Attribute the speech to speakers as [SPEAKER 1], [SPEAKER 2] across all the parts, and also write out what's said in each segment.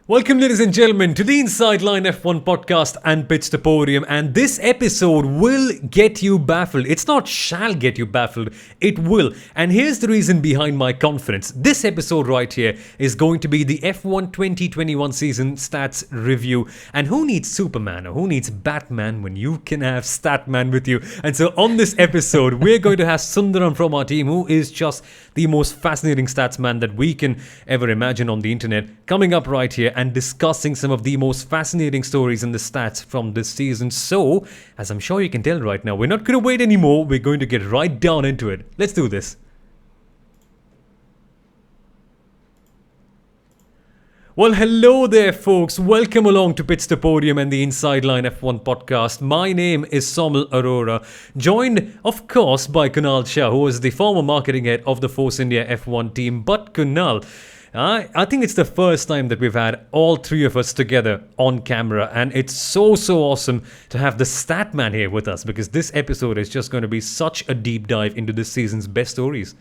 [SPEAKER 1] Welcome, ladies and gentlemen, to the Inside Line F1 podcast and Pits To Podium. And this episode will get you baffled. It's not shall get you baffled, it will. And here's the reason behind my confidence. This episode right here is going to be the F1 2021 season stats review. And who needs Superman or who needs Batman when you can have Statman with you? And so on this episode, we're going to have Sundaram from our team, who is just the most fascinating statsman that we can ever imagine on the internet, coming up right here and discussing some of the most fascinating stories in the stats from this season. So, as I'm sure you can tell right now, we're not going to wait anymore. We're going to get right down into it. Let's do this. Well, hello there, folks. Welcome along to Pits To Podium and the Inside Line F1 podcast. My name is Soumil Arora, joined, of course, by Kunal Shah, who is the former marketing head of the Force India F1 team. But Kunal, I think it's the first time that we've had all three of us together on camera, and it's so awesome to have the Statman here with us, because this episode is just going to be such a deep dive into this season's best stories.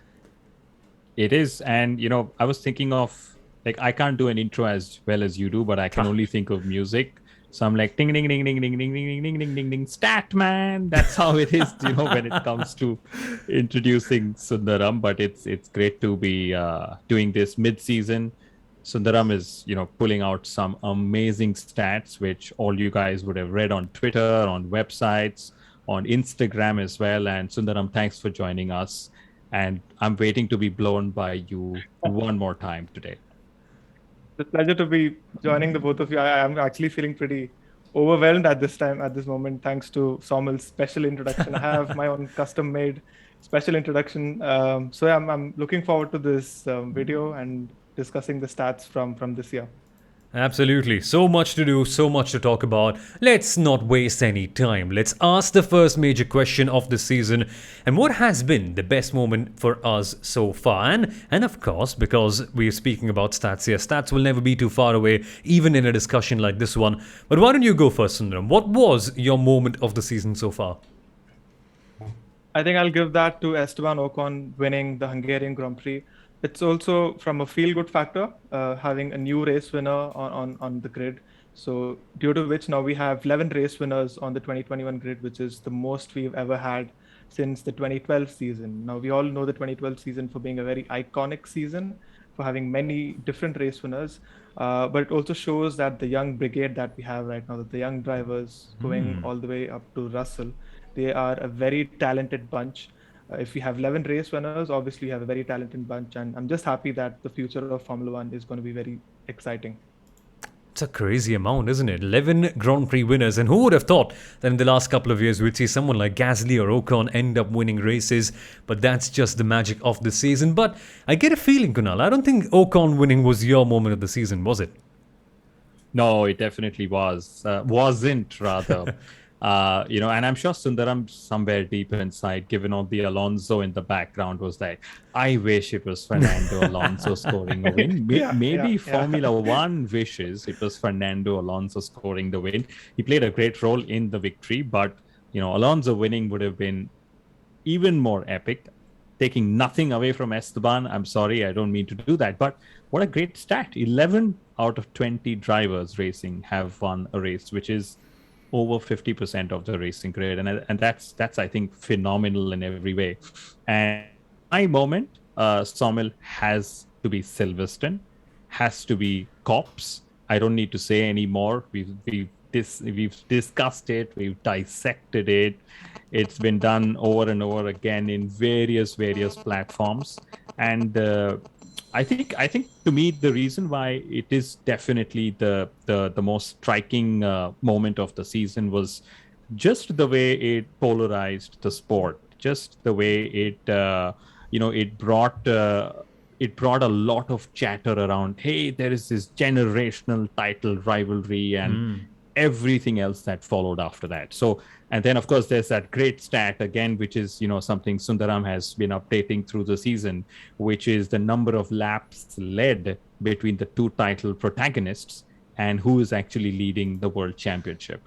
[SPEAKER 2] It is, and I was thinking of, I can't do an intro as well as you do, but I can only think of music. So I'm like, ding, ding, ding, ding, ding, ding, ding, ding, ding, ding, ding, stat man. That's how it is, when it comes to introducing Sundaram. But it's great to be doing this mid-season. Sundaram is, pulling out some amazing stats, which all you guys would have read on Twitter, on websites, on Instagram as well. And Sundaram, thanks for joining us. And I'm waiting to be blown by you one more time today.
[SPEAKER 3] It's a pleasure to be joining the both of you. I am actually feeling pretty overwhelmed at this moment, thanks to Soumil's special introduction. I have my own custom-made special introduction. So I'm looking forward to this video and discussing the stats from this year.
[SPEAKER 1] Absolutely. So much to do, so much to talk about. Let's not waste any time. Let's ask the first major question of the season. And what has been the best moment for us so far? And of course, because we're speaking about stats here, stats will never be too far away, even in a discussion like this one. But why don't you go first, Sundaram? What was your moment of the season so far?
[SPEAKER 3] I think I'll give that to Esteban Ocon winning the Hungarian Grand Prix. It's also from a feel-good factor, having a new race winner on the grid. So due to which now we have 11 race winners on the 2021 grid, which is the most we've ever had since the 2012 season. Now we all know the 2012 season for being a very iconic season, for having many different race winners. But it also shows that the young brigade that we have right now, that the young drivers going all the way up to Russell, they are a very talented bunch. If we have 11 race winners, obviously we have a very talented bunch, and I'm just happy that the future of Formula One is going to be very exciting.
[SPEAKER 1] It's a crazy amount, isn't it? 11 Grand Prix winners, and who would have thought that in the last couple of years we'd see someone like Gasly or Ocon end up winning races, but that's just the magic of the season. But I get a feeling, Kunal, I don't think Ocon winning was your moment of the season, was it?
[SPEAKER 2] No, it definitely wasn't rather. And I'm sure Sundaram somewhere deep inside, given all the Alonso in the background, was like, I wish it was Fernando Alonso scoring a win. Maybe Formula One wishes it was Fernando Alonso scoring the win. He played a great role in the victory, but, Alonso winning would have been even more epic. Taking nothing away from Esteban. I'm sorry, I don't mean to do that, but what a great stat. 11 out of 20 drivers racing have won a race, which is over 50% of the racing grid, and that's I think phenomenal in every way. And my moment, Soumil, has to be Silverstone, has to be Cops. I don't need to say any more. We've discussed it, we've dissected it. It's been done over and over again in various platforms, and I think to me the reason why it is definitely the most striking moment of the season was just the way it polarized the sport, just the way it brought a lot of chatter around. Hey, there is this generational title rivalry and everything else that followed after that. So, and then of course there's that great stat again, which is something Sundaram has been updating through the season, which is the number of laps led between the two title protagonists and who is actually leading the world championship.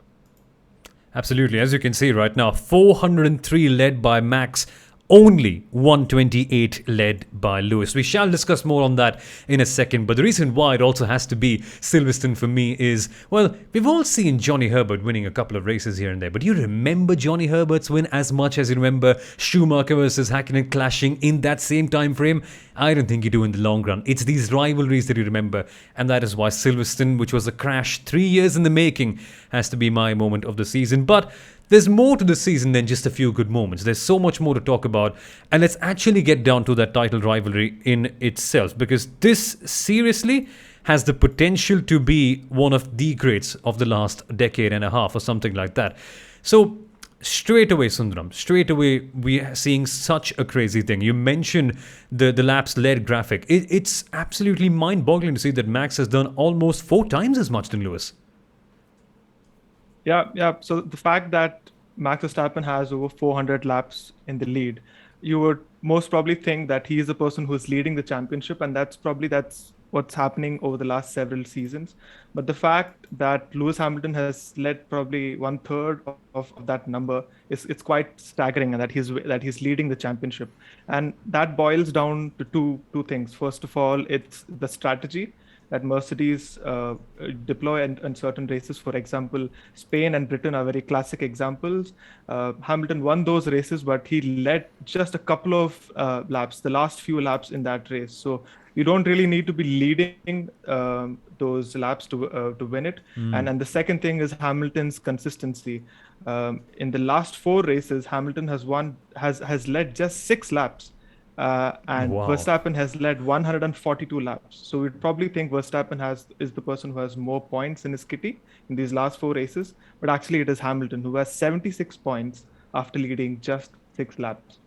[SPEAKER 1] Absolutely. As you can see right now, 403 led by Max only 128 led by Lewis. We shall discuss more on that in a second, but the reason why it also has to be Silverstone for me is, well, we've all seen Johnny Herbert winning a couple of races here and there, but you remember Johnny Herbert's win as much as you remember Schumacher versus Hakkinen clashing in that same time frame? I don't think you do in the long run. It's these rivalries that you remember, and that is why Silverstone, which was a crash 3 years in the making, has to be my moment of the season. But there's more to the season than just a few good moments. There's so much more to talk about. And let's actually get down to that title rivalry in itself, because this seriously has the potential to be one of the greats of the last decade and a half or something like that. So straight away, Sundaram, straight away, we are seeing such a crazy thing. You mentioned the laps led graphic. It's absolutely mind-boggling to see that Max has done almost 4 times as much than Lewis.
[SPEAKER 3] Yeah. So the fact that Max Verstappen has over 400 laps in the lead, you would most probably think that he is the person who's leading the championship, and that's what's happening over the last several seasons. But the fact that Lewis Hamilton has led probably 1/3 of that number it's quite staggering, and that he's leading the championship. And that boils down to two things. First of all, it's the strategy that Mercedes deploy in certain races. For example, Spain and Britain are very classic examples. Hamilton won those races, but he led just a couple of laps, the last few laps in that race. So you don't really need to be leading those laps to win it. And the second thing is Hamilton's consistency. In the last 4 races, Hamilton has led just 6 laps. And
[SPEAKER 1] Wow.
[SPEAKER 3] Verstappen has led 142 laps. So we'd probably think Verstappen is the person who has more points in his kitty in these last 4 races. But actually it is Hamilton who has 76 points after leading just 6 laps.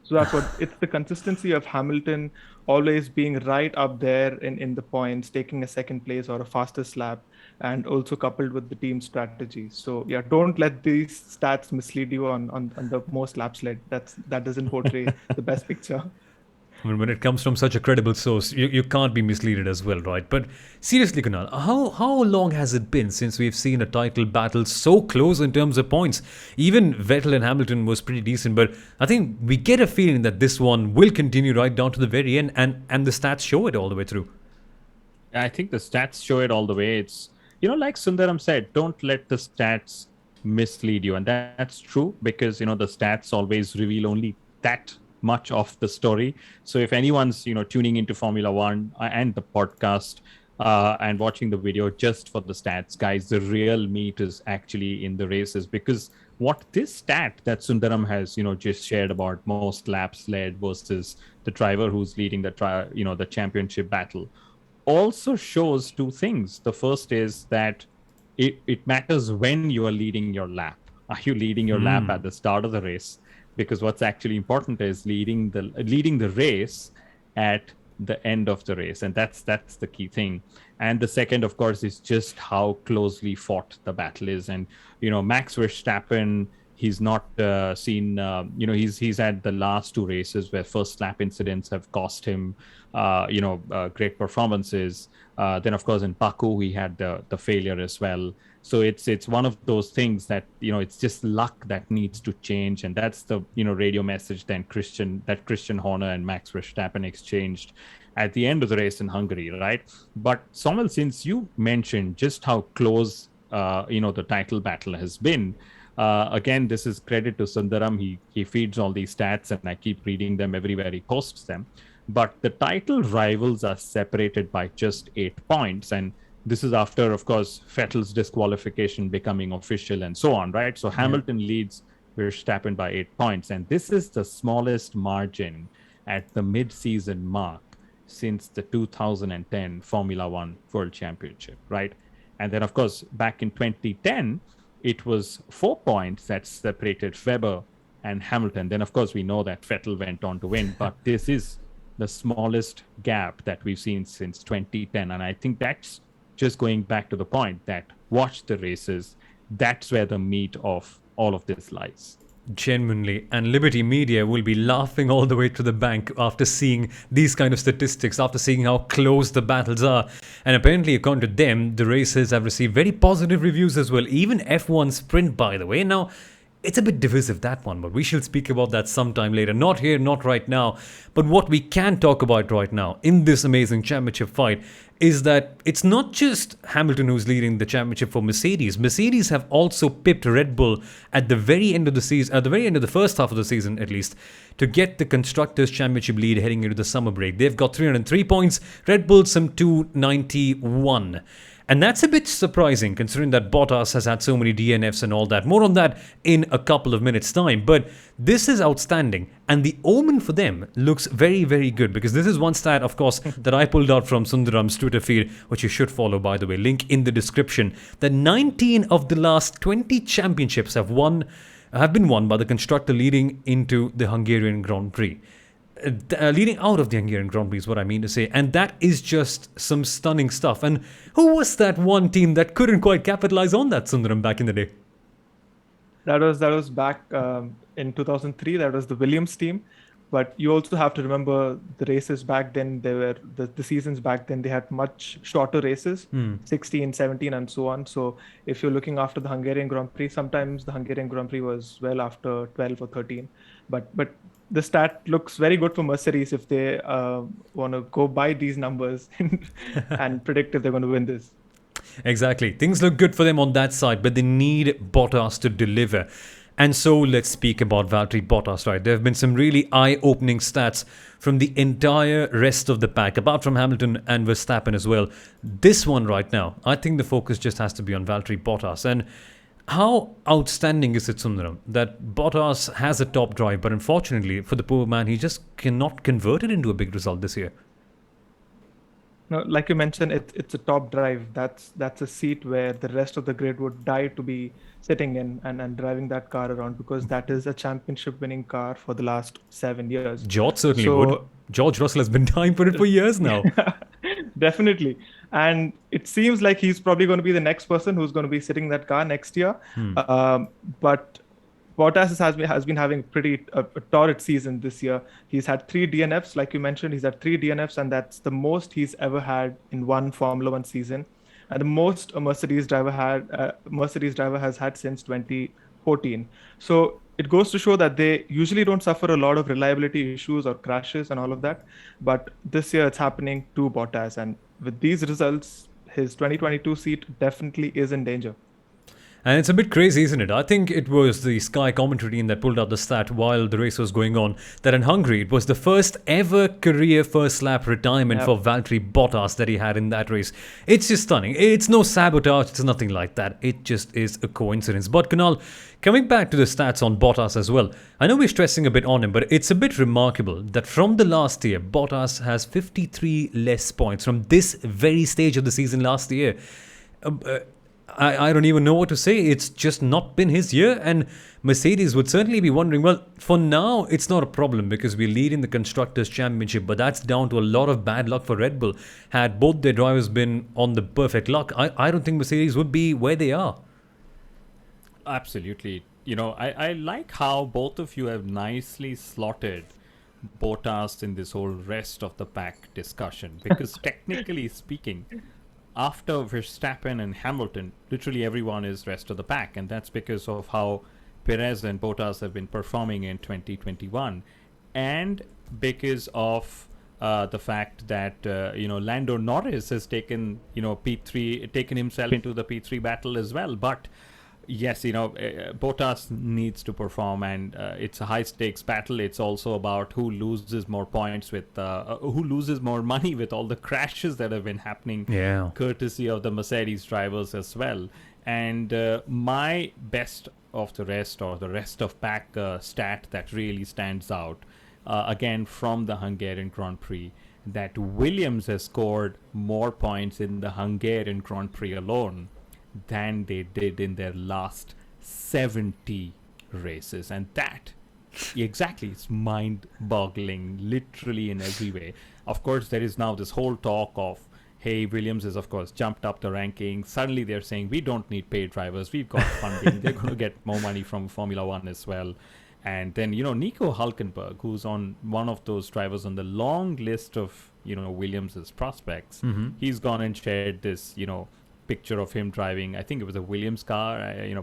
[SPEAKER 3] So that's what it's the consistency of Hamilton always being right up there in the points, taking a second place or a fastest lap, and also coupled with the team strategy. So yeah, don't let these stats mislead you on the most laps led. That doesn't portray the best picture.
[SPEAKER 1] I mean, when it comes from such a credible source, you can't be misleaded as well, right? But seriously, Kunal, how long has it been since we've seen a title battle so close in terms of points? Even Vettel and Hamilton was pretty decent, but I think we get a feeling that this one will continue right down to the very end, and the stats show it all the way through.
[SPEAKER 2] I think the stats show it all the way. It's, like Sundaram said, don't let the stats mislead you. And that's true, because, the stats always reveal only that much of the story. So if anyone's, tuning into Formula One and the podcast and watching the video just for the stats, guys, the real meat is actually in the races, because what this stat that Sundaram has, just shared about most laps led versus the driver who's leading the championship battle also shows 2 things. The first is that it matters when you are leading your lap. Are you leading your lap at the start of the race? Because what's actually important is leading the race at the end of the race, and that's the key thing. And the second, of course, is just how closely fought the battle is. And Max Verstappen, he's not seen. He's had the last 2 races where first lap incidents have cost him, great performances. Then, of course, in Baku, he had the failure as well. So it's one of those things that, it's just luck that needs to change. And that's the, radio message that Christian Horner and Max Verstappen exchanged at the end of the race in Hungary, right? But Soumil, since you mentioned just how close, the title battle has been, again, this is credit to Sundaram. He feeds all these stats, and I keep reading them everywhere he posts them. But the title rivals are separated by just 8 points. And this is after, of course, Vettel's disqualification becoming official and so on, right? So Hamilton leads Verstappen by 8 points. And this is the smallest margin at the mid-season mark since the 2010 Formula One World Championship, right? And then, of course, back in 2010, it was 4 points that separated Webber and Hamilton. Then, of course, we know that Vettel went on to win, but this is the smallest gap that we've seen since 2010. And I think that's just going back to the point that watch the races. That's where the meat of all of this lies.
[SPEAKER 1] Genuinely. And Liberty Media will be laughing all the way to the bank after seeing these kind of statistics, after seeing how close the battles are. And apparently, according to them, the races have received very positive reviews as well. Even F1 Sprint, by the way. Now, it's a bit divisive, that one, but we shall speak about that sometime later. Not here, not right now. But what we can talk about right now in this amazing championship fight is that it's not just Hamilton who's leading the championship for Mercedes. Mercedes have also pipped Red Bull at the very end of the season, at the very end of the first half of the season at least, to get the Constructors' Championship lead heading into the summer break. They've got 303 points, Red Bull some 291. And that's a bit surprising considering that Bottas has had so many DNFs and all that. More on that in a couple of minutes' time. But this is outstanding. And the omen for them looks very, very good. Because this is one stat, of course, that I pulled out from Sundaram's Twitter feed, which you should follow, by the way. Link in the description. That 19 of the last 20 championships have been won by the constructor leading into the Hungarian Grand Prix. Leading out of the Hungarian Grand Prix is what I mean to say. And that is just some stunning stuff. And who was that one team that couldn't quite capitalize on that, Sundaram, back in the day?
[SPEAKER 3] That was back in 2003. That was the Williams team. But you also have to remember the races back then, they were the seasons back then, they had much shorter races, 16, 17 and so on. So if you're looking after the Hungarian Grand Prix, sometimes the Hungarian Grand Prix was well after 12 or 13. But the stat looks very good for Mercedes if they want to go by these numbers and predict if they're going to win this.
[SPEAKER 1] Exactly. Things look good for them on that side, but they need Bottas to deliver. And so let's speak about Valtteri Bottas, right? There have been some really eye-opening stats from the entire rest of the pack, apart from Hamilton and Verstappen as well. This one right now, I think the focus just has to be on Valtteri Bottas. And how outstanding is it, Sundaram, that Bottas has a top drive, but unfortunately for the poor man, he just cannot convert it into a big result this year.
[SPEAKER 3] No, like you mentioned, it's a top drive. That's a seat where the rest of the grid would die to be sitting in and driving that car around, because that is a championship winning car for the last 7 years.
[SPEAKER 1] George certainly would. George Russell has been dying for it for years now.
[SPEAKER 3] Definitely. And it seems like he's probably going to be the next person who's going to be sitting in that car next year. But Bottas has been having a torrid season this year. He's had 3 DNFs, like you mentioned. He's had 3 DNFs, and that's the most he's ever had in one Formula One season, and the most a Mercedes driver has had since 2014. So it goes to show that they usually don't suffer a lot of reliability issues or crashes and all of that. But this year it's happening to Bottas, and with these results, his 2022 seat definitely is in danger.
[SPEAKER 1] And it's a bit crazy, isn't it? I think it was the Sky commentary team that pulled out the stat while the race was going on, that in Hungary, it was the first ever career first lap retirement for Valtteri Bottas that he had in that race. It's just stunning. It's no sabotage. It's nothing like that. It just is a coincidence. But Kunal, coming back to the stats on Bottas as well, I know we're stressing a bit on him, but it's a bit remarkable that from the last year, Bottas has 53 less points from this very stage of the season last year. I don't even know what to say. It's just not been his year, and Mercedes would certainly be wondering, well, for now, it's not a problem because we lead in the Constructors' Championship, but that's down to a lot of bad luck for Red Bull. Had both their drivers been on the perfect luck, I don't think Mercedes would be where they are.
[SPEAKER 2] Absolutely. You know, I like how both of you have nicely slotted Bottas in this whole rest of the pack discussion, because technically speaking, after Verstappen and Hamilton, literally everyone is rest of the pack, and that's because of how Perez and Bottas have been performing in 2021, and because of the fact that Lando Norris has taken himself into the P3 battle as well. But yes, Bottas needs to perform, and it's a high stakes battle. It's also about who loses more points with who loses more money with all the crashes that have been happening, courtesy of the Mercedes drivers as well. And my best of the rest, or the rest of pack stat that really stands out, again from the Hungarian Grand Prix, that Williams has scored more points in the Hungarian Grand Prix alone than they did in their last 70 races. And that exactly is mind-boggling, literally in every way. Of course, there is now this whole talk of, hey, Williams has of course jumped up the rankings. Suddenly they're saying we don't need paid drivers, we've got funding. They're going to get more money from Formula One as well. And then Nico Hülkenberg, who's on one of those drivers on the long list of Williams's prospects, he's gone and shared this picture of him driving, I think it was a Williams car,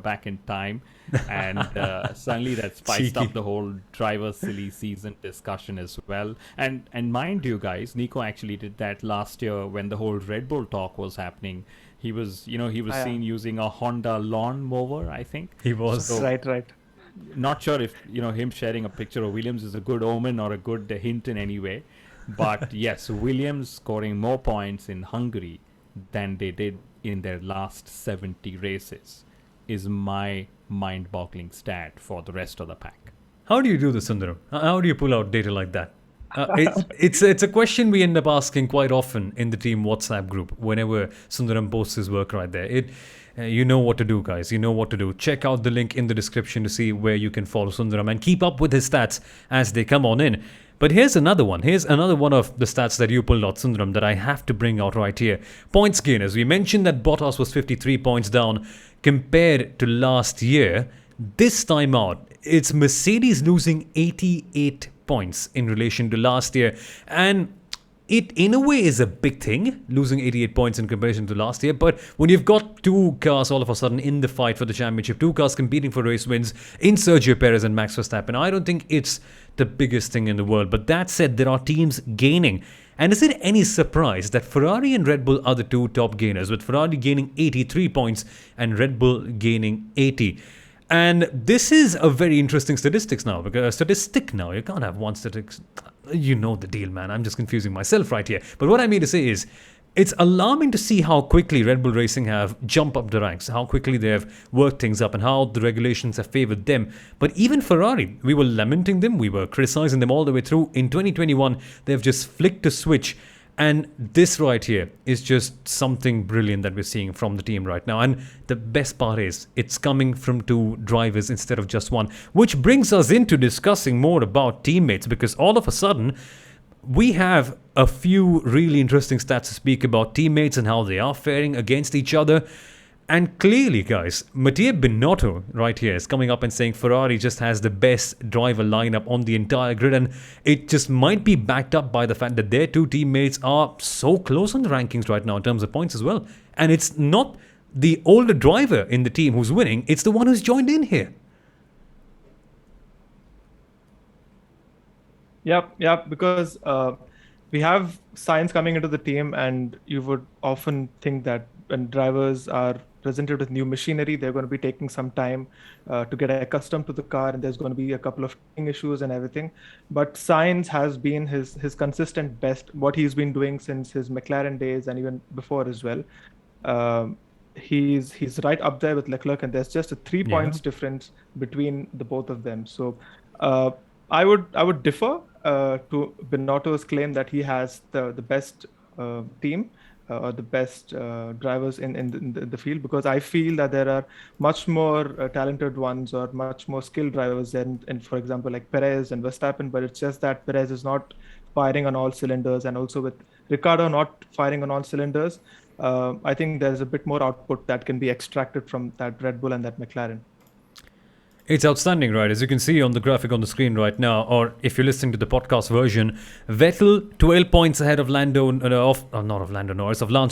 [SPEAKER 2] back in time. And suddenly that spiced
[SPEAKER 1] Cheeky.
[SPEAKER 2] up the whole driver silly season discussion as well. And mind you guys, Nico actually did that last year when the whole Red Bull talk was happening. He was seen using a Honda lawn mower, I think.
[SPEAKER 1] He was.
[SPEAKER 2] So,
[SPEAKER 3] Right.
[SPEAKER 2] not sure if him sharing a picture of Williams is a good omen or a good hint in any way, but yes, Williams scoring more points in Hungary than they did in their last 70 races is my mind-boggling stat for the rest of the pack.
[SPEAKER 1] How do you do this, Sundaram? How do you pull out data like that? It's a question we end up asking quite often in the team WhatsApp group whenever Sundaram posts his work right there. You know what to do, guys. You know what to do. Check out the link in the description to see where you can follow Sundaram and keep up with his stats as they come on in. But here's another one. Here's another one of the stats that you pulled out, Sundaram, that I have to bring out right here. Points gainers. We mentioned that Bottas was 53 points down compared to last year. This time out, it's Mercedes losing 88 points in relation to last year. And it, in a way, is a big thing, losing 88 points in comparison to last year. But when you've got two cars all of a sudden in the fight for the championship, two cars competing for race wins in Sergio Perez and Max Verstappen, I don't think it's the biggest thing in the world. But that said, there are teams gaining. And is it any surprise that Ferrari and Red Bull are the two top gainers, with Ferrari gaining 83 points and Red Bull gaining 80? And this is a very interesting statistic now. You can't have one statistic. You know the deal, man. I'm just confusing myself right here. But what I mean to say is, it's alarming to see how quickly Red Bull Racing have jumped up the ranks, how quickly they have worked things up, and how the regulations have favored them. But even Ferrari, we were lamenting them, we were criticizing them all the way through. In 2021, they've just flicked a switch. And this right here is just something brilliant that we're seeing from the team right now. And the best part is it's coming from two drivers instead of just one, which brings us into discussing more about teammates, because all of a sudden we have a few really interesting stats to speak about teammates and how they are faring against each other. And clearly, guys, Mattia Binotto right here is coming up and saying Ferrari just has the best driver lineup on the entire grid. And it just might be backed up by the fact that their two teammates are so close on the rankings right now in terms of points as well. And it's not the older driver in the team who's winning, it's the one who's joined in here.
[SPEAKER 3] Yep, because we have Sainz coming into the team, and you would often think that when drivers are presented with new machinery, they're going to be taking some time to get accustomed to the car, and there's going to be a couple of issues and everything. But Sainz has been his consistent best, what he's been doing since his McLaren days and even before as well. He's right up there with Leclerc, and there's just a 3 points difference between the both of them. So I would differ to Binotto's claim that he has the best team or the best drivers in the field, because I feel that there are much more talented ones or much more skilled drivers than, for example, like Perez and Verstappen. But it's just that Perez is not firing on all cylinders, and also with Ricciardo not firing on all cylinders, I think there's a bit more output that can be extracted from that Red Bull and that McLaren.
[SPEAKER 1] It's outstanding, right? As you can see on the graphic on the screen right now, or if you're listening to the podcast version, Vettel 12 points ahead of Lance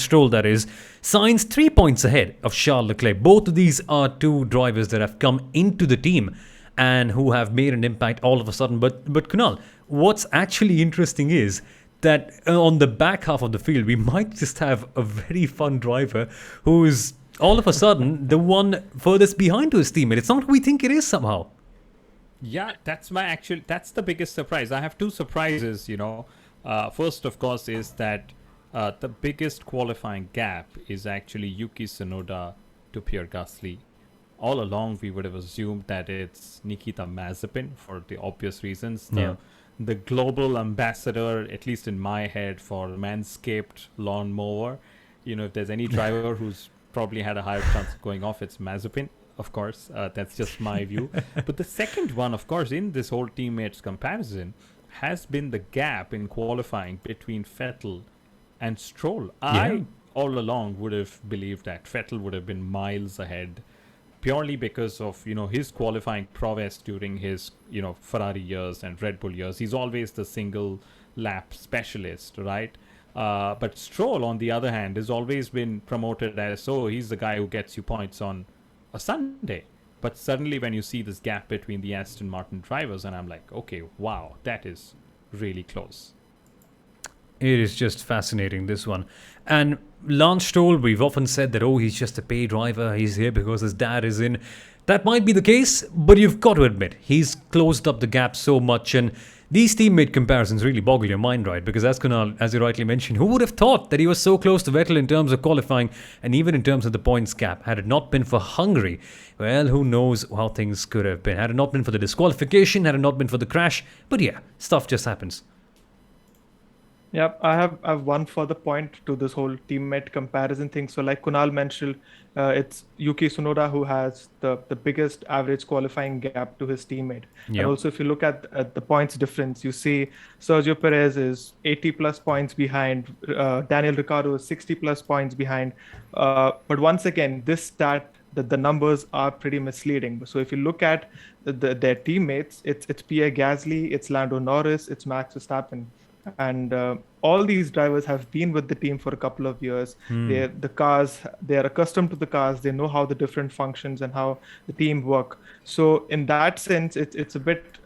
[SPEAKER 1] Stroll, that is. Sainz 3 points ahead of Charles Leclerc. Both of these are two drivers that have come into the team and who have made an impact all of a sudden. But Kunal, what's actually interesting is that on the back half of the field, we might just have a very fun driver who is all of a sudden the one furthest behind to his teammate. It's not who we think it is somehow.
[SPEAKER 2] Yeah, that's the biggest surprise. I have two surprises, First, of course, is that the biggest qualifying gap is actually Yuki Tsunoda to Pierre Gasly. All along, we would have assumed that it's Nikita Mazepin for the obvious reasons. The global ambassador, at least in my head, for Manscaped lawnmower. If there's any driver who's probably had a higher chance of going off, it's Mazepin, of course. That's just my view. But the second one, of course, in this whole teammates comparison has been the gap in qualifying between Vettel and Stroll. I all along would have believed that Vettel would have been miles ahead, purely because of his qualifying prowess during his Ferrari years and Red Bull years. He's always the single lap specialist, right? But Stroll, on the other hand, has always been promoted as, oh, he's the guy who gets you points on a Sunday. But suddenly when you see this gap between the Aston Martin drivers, and I'm like, okay, wow, that is really close.
[SPEAKER 1] It is just fascinating, this one. And Lance Stroll, we've often said that, oh, he's just a pay driver. He's here because his dad is in. That might be the case, but you've got to admit, he's closed up the gap so much. And these teammate comparisons really boggle your mind, right? Because as Kunal, as you rightly mentioned, who would have thought that he was so close to Vettel in terms of qualifying and even in terms of the points gap? Had it not been for Hungary, well, who knows how things could have been. Had it not been for the disqualification, had it not been for the crash. But yeah, stuff just happens.
[SPEAKER 3] Yep, I have one further point to this whole teammate comparison thing. So, like Kunal mentioned, it's Yuki Tsunoda who has the biggest average qualifying gap to his teammate.
[SPEAKER 1] Yep.
[SPEAKER 3] And also, if you look at the points difference, you see Sergio Perez is 80 plus points behind, Daniel Ricciardo is 60 plus points behind. But once again, this stat, the numbers are pretty misleading. So if you look at their teammates, it's Pierre Gasly, it's Lando Norris, it's Max Verstappen. And all these drivers have been with the team for a couple of years. They're accustomed to the cars. They know how the different functions and how the team work. So in that sense, it's a bit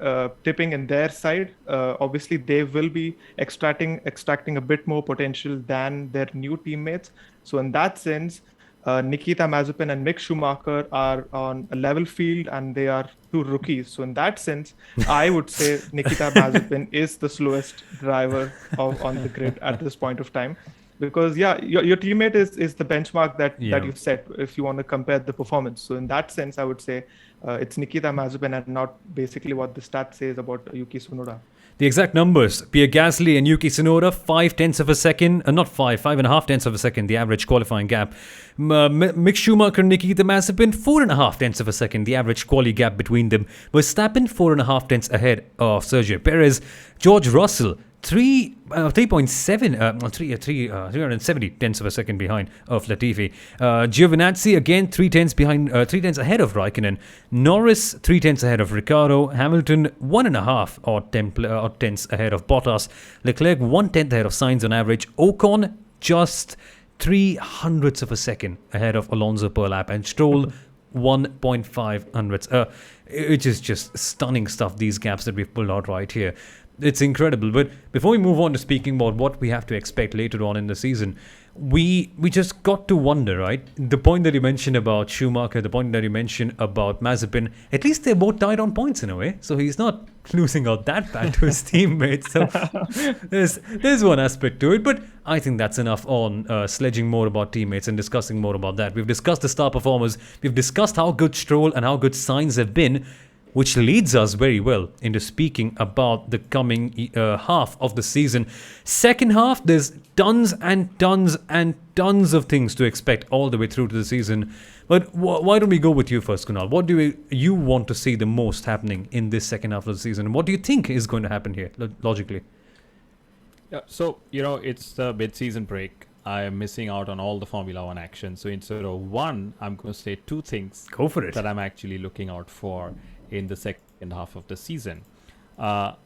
[SPEAKER 3] tipping in their side. Obviously, they will be extracting a bit more potential than their new teammates. So in that sense, Nikita Mazepin and Mick Schumacher are on a level field, and they are two rookies. So in that sense, I would say Nikita Mazepin is the slowest driver on the grid at this point of time, because your teammate is the benchmark that you've set if you want to compare the performance. So in that sense, I would say it's Nikita Mazepin and not basically what the stat says about Yuki Tsunoda.
[SPEAKER 1] The exact numbers: Pierre Gasly and Yuki Tsunoda, 5/10 of a second, not 5.5 of a second, the average qualifying gap. Mick Schumacher and Nikita Mazepin, 4.5 of a second, the average quali gap between them. Verstappen, 4.5 ahead of Sergio Perez. George Russell, 3.7, 370 tenths of a second behind of Latifi. Giovinazzi again 3 tenths ahead of Raikkonen. Norris 3 tenths ahead of Ricciardo. Hamilton 1.5 odd tenths ahead of Bottas. Leclerc 1/10 ahead of Sainz on average. Ocon just 0.03 of a second ahead of Alonso per lap, and Stroll 1.5 hundredths. It is just stunning stuff, these gaps that we've pulled out right here. It's incredible. But before we move on to speaking about what we have to expect later on in the season, we just got to wonder, right? The point that you mentioned about Schumacher, the point that you mentioned about Mazepin, at least they're both tied on points in a way. So he's not losing out that bad to his teammates. So there's one aspect to it. But I think that's enough on sledging more about teammates and discussing more about that. We've discussed the star performers. We've discussed how good Stroll and how good Sainz have been, which leads us very well into speaking about the coming half of the season. Second half, there's tons and tons and tons of things to expect all the way through to the season. But why don't we go with you first, Kunal? What do you want to see the most happening in this second half of the season? What do you think is going to happen here, logically?
[SPEAKER 2] Yeah, so, it's the mid-season break. I am missing out on all the Formula One action. So instead of one, I'm going to say two things.
[SPEAKER 1] Go for it.
[SPEAKER 2] That I'm actually looking out for in the second half of the season.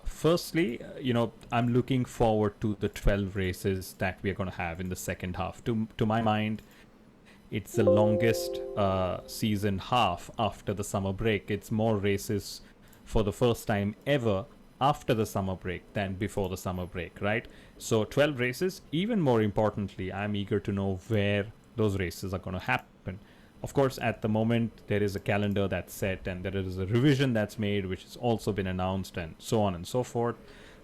[SPEAKER 2] Firstly, I'm looking forward to the 12 races that we are going to have in the second half. To my mind, it's the longest season half after the summer break. It's more races for the first time ever after the summer break than before the summer break, right? So 12 races. Even more importantly, I'm eager to know where those races are going to happen. Of course, at the moment, there is a calendar that's set and there is a revision that's made, which has also been announced, and so on and so forth.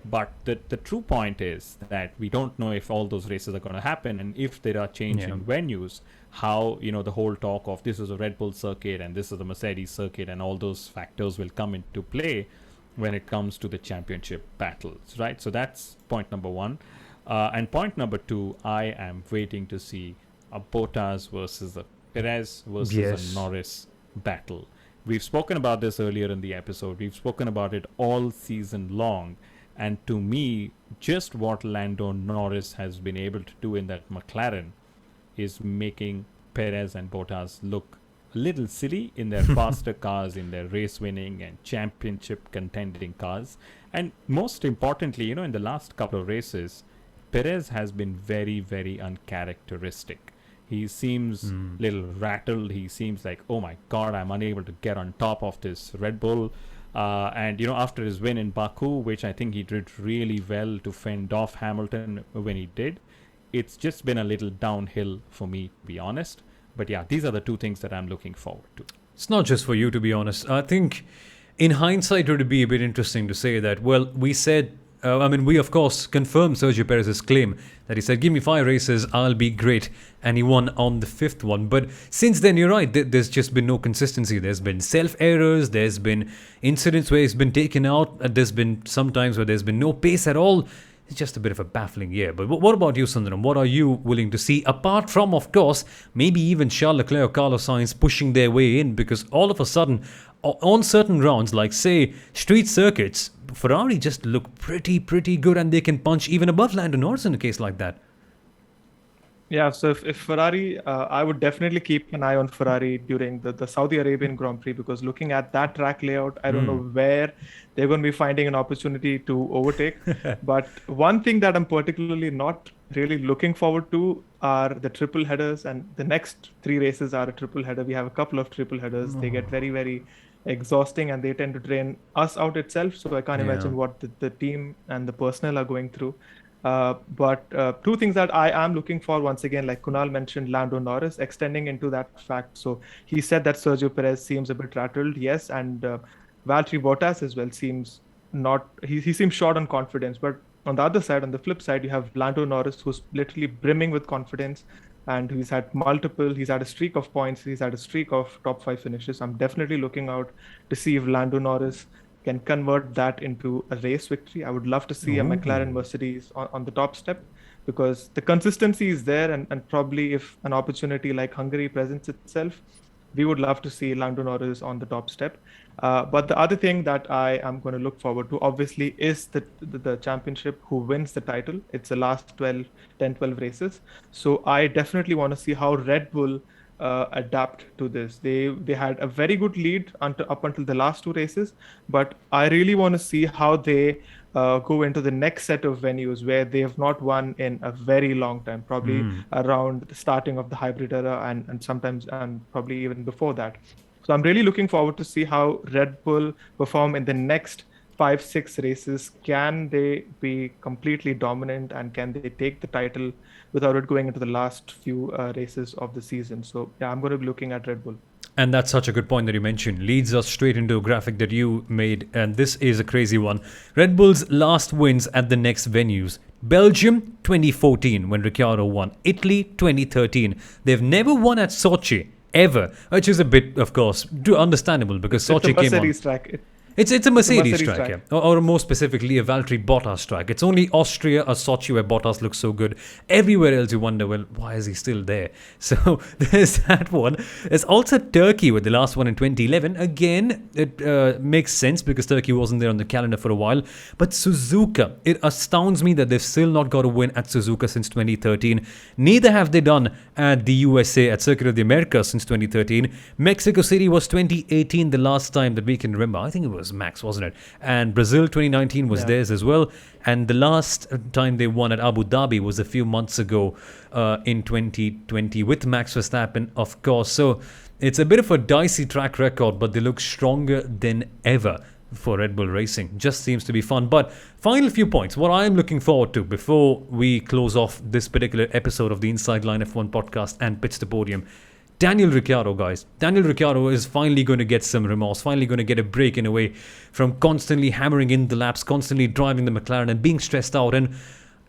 [SPEAKER 2] But the true point is that we don't know if all those races are going to happen, and if there are changing venues, how, the whole talk of this is a Red Bull circuit and this is a Mercedes circuit, and all those factors will come into play when it comes to the championship battles, right? So that's point number one. And point number two, I am waiting to see a Bottas versus a Perez versus a Norris battle. We've spoken about this earlier in the episode. We've spoken about it all season long. And to me, just what Lando Norris has been able to do in that McLaren is making Perez and Bottas look a little silly in their faster cars, in their race winning and championship contending cars. And most importantly, in the last couple of races, Perez has been very, very uncharacteristic. He seems little rattled. He seems like, oh my God, I'm unable to get on top of this Red Bull. And after his win in Baku, which I think he did really well to fend off Hamilton when he did, it's just been a little downhill for me, to be honest. But yeah, these are the two things that I'm looking forward to.
[SPEAKER 1] It's not just for you, to be honest. I think in hindsight, it would be a bit interesting to say that, well, we said, we of course confirmed Sergio Perez's claim that he said, give me 5 races, I'll be great. And he won on the 5th one. But since then, you're right, there's just been no consistency. There's been self-errors, there's been incidents where he's been taken out, there's been some times where there's been no pace at all. It's just a bit of a baffling year. But what about you, Sundaram? What are you willing to see? Apart from, of course, maybe even Charles Leclerc or Carlos Sainz pushing their way in, because all of a sudden, on certain rounds, like say street circuits, Ferrari just look pretty good, and they can punch even above Lando Norris in a case like that.
[SPEAKER 3] Yeah, so if Ferrari, I would definitely keep an eye on Ferrari during the Saudi Arabian Grand Prix, because looking at that track layout, I don't know where they're going to be finding an opportunity to overtake. But one thing that I'm particularly not really looking forward to are the triple headers, and the next 3 races are a triple header. We have a couple of triple headers. They get very, very exhausting, and they tend to drain us out itself. So I can't imagine what the team and the personnel are going through. But 2 things that I am looking for, once again, like Kunal mentioned, Lando Norris extending into that fact. So he said that Sergio Perez seems a bit rattled, yes, and Valtteri Bottas as well seems not. He seems short on confidence. But on the other side, on the flip side, you have Lando Norris, who's literally brimming with confidence, and he's had a streak of points, he's had a streak of top 5 finishes. I'm definitely looking out to see if Lando Norris can convert that into a race victory. I would love to see a McLaren Mercedes on the top step, because the consistency is there, and probably if an opportunity like Hungary presents itself, we would love to see Lando Norris on the top step. But the other thing that I am going to look forward to, obviously, is the championship, who wins the title. It's the last 10, 12 races. So I definitely want to see how Red Bull adapt to this. They had a very good lead up until the last 2 races, but I really want to see how they go into the next set of venues where they have not won in a very long time, probably around the starting of the hybrid era, and sometimes and probably even before that. So I'm really looking forward to see how Red Bull perform in the next 5-6 races. Can they be completely dominant, and can they take the title without it going into the last few races of the season? So yeah, I'm going to be looking at Red Bull.
[SPEAKER 1] And that's such a good point that you mentioned. Leads us straight into a graphic that you made, and this is a crazy one. Red Bull's last wins at the next venues. Belgium 2014 when Ricciardo won. Italy 2013. They've never won at Sochi ever, which is a bit, of course, understandable, because Sochi came on.
[SPEAKER 3] Track.
[SPEAKER 1] It's a Mercedes track, yeah. Or more specifically, a Valtteri Bottas track. It's only Austria or Sochi where Bottas looks so good. Everywhere else you wonder, well, why is he still there? So there's that one. There's also Turkey with the last one in 2011. Again, it makes sense because Turkey wasn't there on the calendar for a while. But Suzuka, it astounds me that they've still not got a win at Suzuka since 2013. Neither have they done at the USA, at Circuit of the Americas, since 2013. Mexico City was 2018, the last time that we can remember. I think it was Max, wasn't it? And Brazil 2019 was theirs as well. And the last time they won at Abu Dhabi was a few months ago in 2020 with Max Verstappen, of course. So it's a bit of a dicey track record, but they look stronger than ever for Red Bull Racing. Just seems to be fun. But final few points, what I'm looking forward to before we close off this particular episode of the Inside Line F1 podcast and Pits to Podium. Daniel Ricciardo, guys. Daniel Ricciardo is finally going to get some remorse, finally going to get a break in a way from constantly hammering in the laps, constantly driving the McLaren and being stressed out. And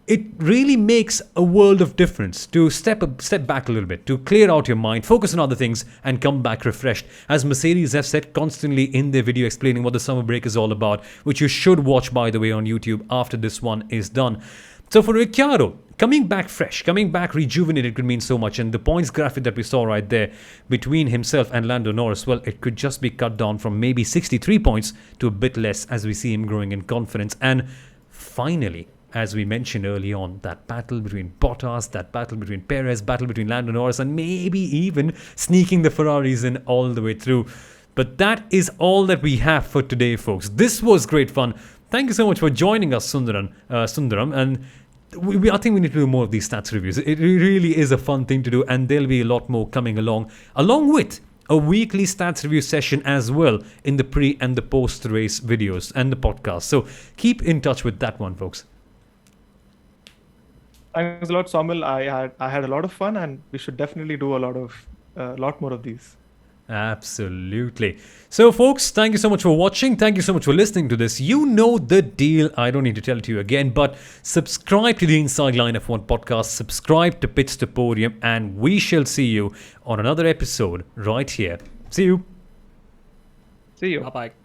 [SPEAKER 1] it really makes a world of difference to step back a little bit, to clear out your mind, focus on other things and come back refreshed. As Mercedes have said constantly in their video explaining what the summer break is all about, which you should watch, by the way, on YouTube after this one is done. So for Ricciardo, coming back fresh, coming back rejuvenated could mean so much. And the points graphic that we saw right there between himself and Lando Norris, well, it could just be cut down from maybe 63 points to a bit less as we see him growing in confidence. And finally, as we mentioned early on, that battle between Bottas, that battle between Perez, battle between Lando Norris, and maybe even sneaking the Ferraris in all the way through. But that is all that we have for today, folks. This was great fun. Thank you so much for joining us, Sundaram. And I think we need to do more of these stats reviews. It really is a fun thing to do, and there'll be a lot more coming along with a weekly stats review session as well in the pre and the post race videos and the podcast. So keep in touch with that one, folks.
[SPEAKER 3] Thanks a lot, Soumil. I had a lot of fun, and we should definitely do a lot more of these.
[SPEAKER 1] Absolutely. So, folks, thank you so much for watching. Thank you so much for listening to this. You know the deal. I don't need to tell it to you again, but subscribe to the Inside Line F1 podcast, subscribe to Pits to Podium, and we shall see you on another episode right here. See you.
[SPEAKER 3] See you.
[SPEAKER 2] Bye-bye.